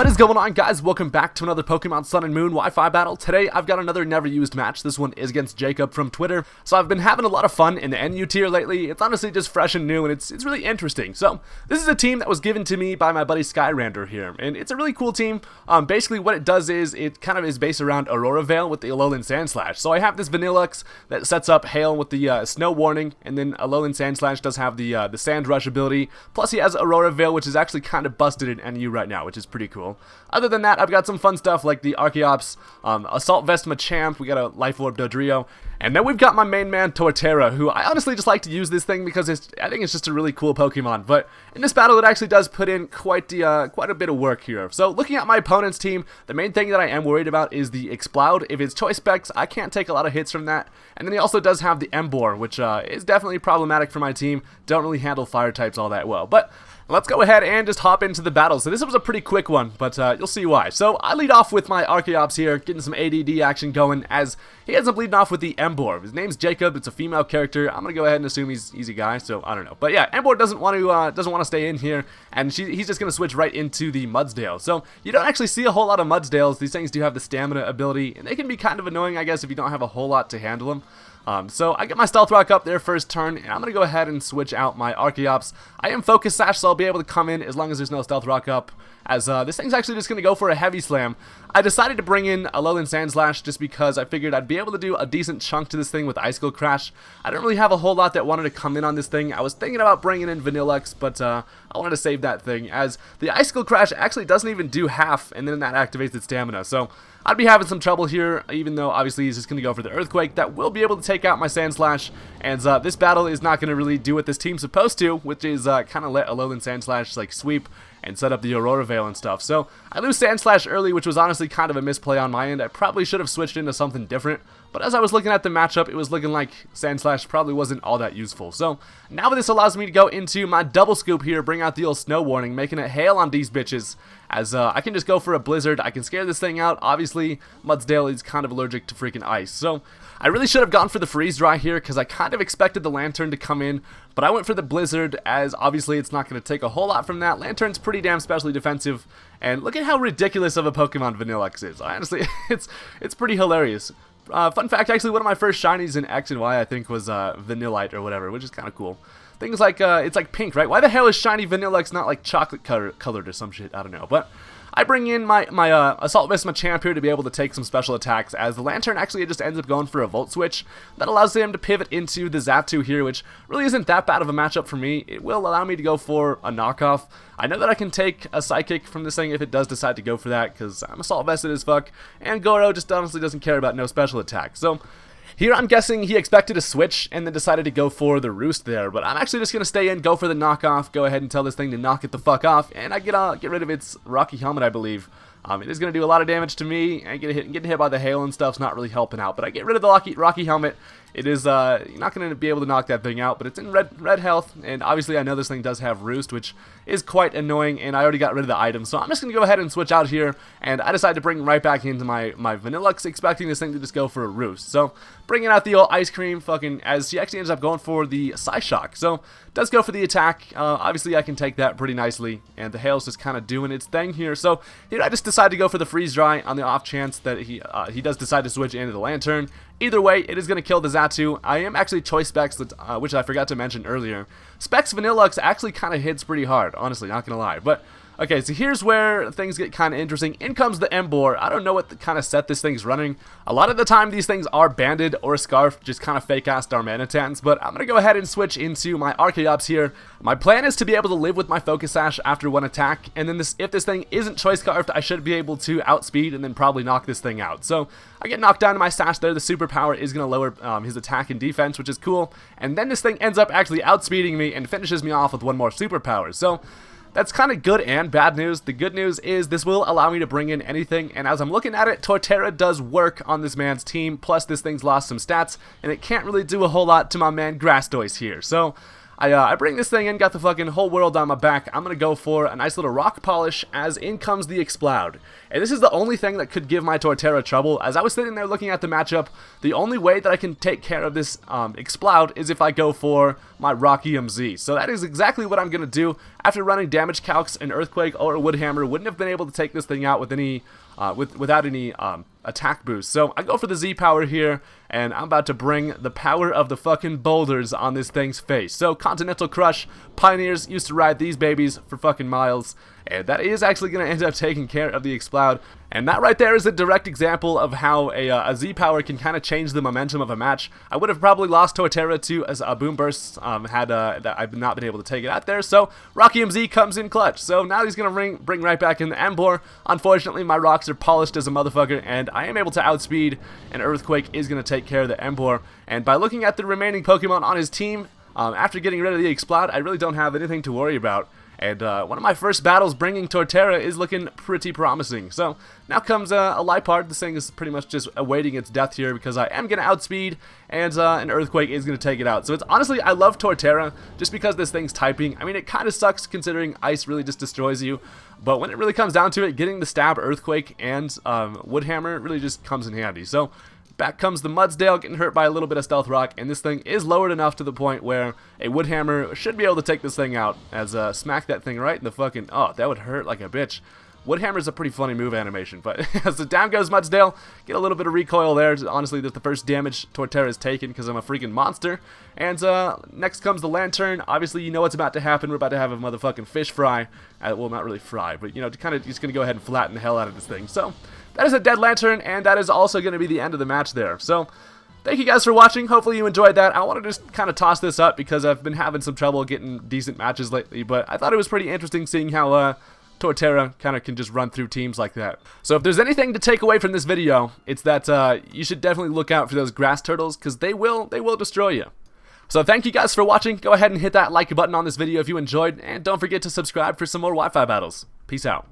What is going on, guys? Welcome back to another Pokemon Sun and Moon Wi-Fi battle. Today I've got another never used match. This one is against Jacob from Twitter. So I've been having a lot of fun in the NU tier lately. It's honestly just fresh and new, and it's really interesting. So this is a team that was given to me by my buddy Skyrander here, and it's a really cool team. Basically what it does is it kind of is based around Aurora Veil with the Alolan Sandslash. So I have this Vanillux that sets up Hail with the Snow Warning, and then Alolan Sandslash does have the Sand Rush ability. Plus he has Aurora Veil, which is actually kind of busted in NU right now, which is pretty cool. Other than that, I've got some fun stuff like the Archeops, Assault Vest Machamp, we got a Life Orb Dodrio, and then we've got my main man Torterror, who I honestly just like to use this thing because I think it's just a really cool Pokemon. But in this battle, it actually does put in quite a bit of work here. So looking at my opponent's team, the main thing that I am worried about is the Exploud. If it's Choice Specs, I can't take a lot of hits from that. And then he also does have the Emboar, which is definitely problematic for my team. Don't really handle fire types all that well. But let's go ahead and just hop into the battle. So this was a pretty quick one, but you'll see why. So I lead off with my Archeops here, getting some ADD action going as he ends up leading off with the Emboar. His name's Jacob. It's a female character. I'm gonna go ahead and assume he's easy guy. So I don't know, but yeah, Emboar doesn't want to stay in here, and he's just gonna switch right into the Mudsdale. So you don't actually see a whole lot of Mudsdales. These things do have the stamina ability, and they can be kind of annoying, I guess, if you don't have a whole lot to handle them. So I get my Stealth Rock up there first turn, and I'm going to go ahead and switch out my Archeops. I am Focus Sash, so I'll be able to come in as long as there's no Stealth Rock up, as this thing's actually just going to go for a Heavy Slam. I decided to bring in Alolan Sandslash just because I figured I'd be able to do a decent chunk to this thing with Icicle Crash. I don't really have a whole lot that wanted to come in on this thing. I was thinking about bringing in Vanillux, but I wanted to save that thing, as the Icicle Crash actually doesn't even do half, and then that activates its stamina. So I'd be having some trouble here, even though obviously he's just going to go for the Earthquake. That will be able to take out my Sandslash, and this battle is not going to really do what this team's supposed to, which is kind of let Alolan Sandslash like sweep and set up the Aurora Veil and stuff. So I lose Sandslash early, which was honestly kind of a misplay on my end. I probably should have switched into something different, but as I was looking at the matchup, it was looking like Sandslash probably wasn't all that useful. So now this allows me to go into my Double Scoop here, bring out the old Snow Warning, making it hail on these bitches, as I can just go for a Blizzard. I can scare this thing out. Obviously, Mudsdale is kind of allergic to freaking ice, so I really should have gone for the Freeze Dry here, because I kind of expected the Lantern to come in, but I went for the Blizzard, as obviously it's not going to take a whole lot from that. Lantern's pretty damn specially defensive, and look at how ridiculous of a Pokemon Vanillux is. Honestly, it's pretty hilarious. Fun fact, actually, one of my first shinies in X and Y, I think, was Vanillite or whatever, which is kind of cool. Things like, it's like pink, right? Why the hell is shiny Vanillux not like chocolate colored or some shit? I don't know, but I bring in my Assault Vest Machamp here to be able to take some special attacks, as the Lantern actually just ends up going for a Volt Switch. That allows him to pivot into the Zapdos here, which really isn't that bad of a matchup for me. It will allow me to go for a knockoff. I know that I can take a Psychic from this thing if it does decide to go for that, because I'm Assault Vested as fuck, and Goro just honestly doesn't care about no special attack. So here I'm guessing he expected a switch and then decided to go for the Roost there, but I'm actually just going to stay in, go for the knockoff, go ahead and tell this thing to knock it the fuck off, and I get rid of its Rocky Helmet, I believe. It is going to do a lot of damage to me, and getting hit by the hail and stuff's not really helping out, but I get rid of the Rocky Helmet. It is you're not going to be able to knock that thing out, but it's in red health, and obviously I know this thing does have Roost, which is quite annoying, and I already got rid of the item, so I'm just going to go ahead and switch out here, and I decided to bring right back into my Vanillux, expecting this thing to just go for a Roost. So bringing out the old Ice Cream, as she actually ends up going for the Psyshock. So does go for the attack. Obviously I can take that pretty nicely, and the hail's just kind of doing its thing here. So here I just decided to go for the Freeze Dry on the off chance that he does decide to switch into the Lantern. Either way, it is going to kill the Zapdos. I am actually Choice Specs, which I forgot to mention earlier. Specs Vanillux actually kind of hits pretty hard, honestly, not going to lie. But okay, so here's where things get kind of interesting. In comes the Emboar. I don't know what kind of set this thing's running. A lot of the time, these things are Banded or Scarf, just kind of fake-ass Darmanitans, but I'm going to go ahead and switch into my Archeops here. My plan is to be able to live with my Focus Sash after one attack, and then if this thing isn't Choice Scarfed, I should be able to outspeed and then probably knock this thing out. So I get knocked down to my Sash there. The Superpower is going to lower his attack and defense, which is cool, and then this thing ends up actually outspeeding me and finishes me off with one more Superpower. So that's kind of good and bad news. The good news is this will allow me to bring in anything, and as I'm looking at it, Torterra does work on this man's team, plus this thing's lost some stats, and it can't really do a whole lot to my man Grastoise here. So I bring this thing in, got the fucking whole world on my back. I'm gonna go for a nice little rock polish as in comes the Explode. And this is the only thing that could give my Torterror trouble. As I was sitting there looking at the matchup, the only way that I can take care of this Explode is if I go for my Rock EMZ. So that is exactly what I'm gonna do. After running damage calcs, an Earthquake or a Woodhammer wouldn't have been able to take this thing out with any without any attack boost. So I go for the Z power here, and I'm about to bring the power of the fucking boulders on this thing's face. So Continental Crush, Pioneers used to ride these babies for fucking miles, and that is actually going to end up taking care of the Explode. And that right there is a direct example of how a Z power can kind of change the momentum of a match. I would have probably lost Torterror to a Boom Burst had I've not been able to take it out there. So Rock EMZ comes in clutch. So now he's going to bring right back in the Embor. Unfortunately, my rocks are polished as a motherfucker, and I am able to outspeed, and Earthquake is going to take care of the Embor. And by looking at the remaining Pokemon on his team, after getting rid of the Explode, I really don't have anything to worry about. And one of my first battles bringing Torterror is looking pretty promising. So now comes a Liepard. This thing is pretty much just awaiting its death here because I am going to outspeed, and an Earthquake is going to take it out. So it's honestly, I love Torterror just because this thing's typing. I mean, it kind of sucks considering Ice really just destroys you. But when it really comes down to it, getting the stab Earthquake and Woodhammer really just comes in handy. So back comes the Mudsdale, getting hurt by a little bit of Stealth Rock, and this thing is lowered enough to the point where a Woodhammer should be able to take this thing out, as smack that thing right in the fucking, oh, that would hurt like a bitch. Woodhammer's a pretty funny move animation, but as the down goes Mudsdale, get a little bit of recoil there. Honestly, that's the first damage Torterror has taken because I'm a freaking monster. And next comes the Lantern. Obviously, you know what's about to happen. We're about to have a motherfucking fish fry. Well, not really fry, but, you know, kind of just going to go ahead and flatten the hell out of this thing. So that is a dead Lantern, and that is also going to be the end of the match there. So thank you guys for watching. Hopefully you enjoyed that. I want to just kind of toss this up because I've been having some trouble getting decent matches lately, but I thought it was pretty interesting seeing how Torterror kind of can just run through teams like that. So if there's anything to take away from this video, it's that you should definitely look out for those grass turtles because they will destroy you. So thank you guys for watching. Go ahead and hit that like button on this video if you enjoyed, and don't forget to subscribe for some more Wi-Fi battles. Peace out.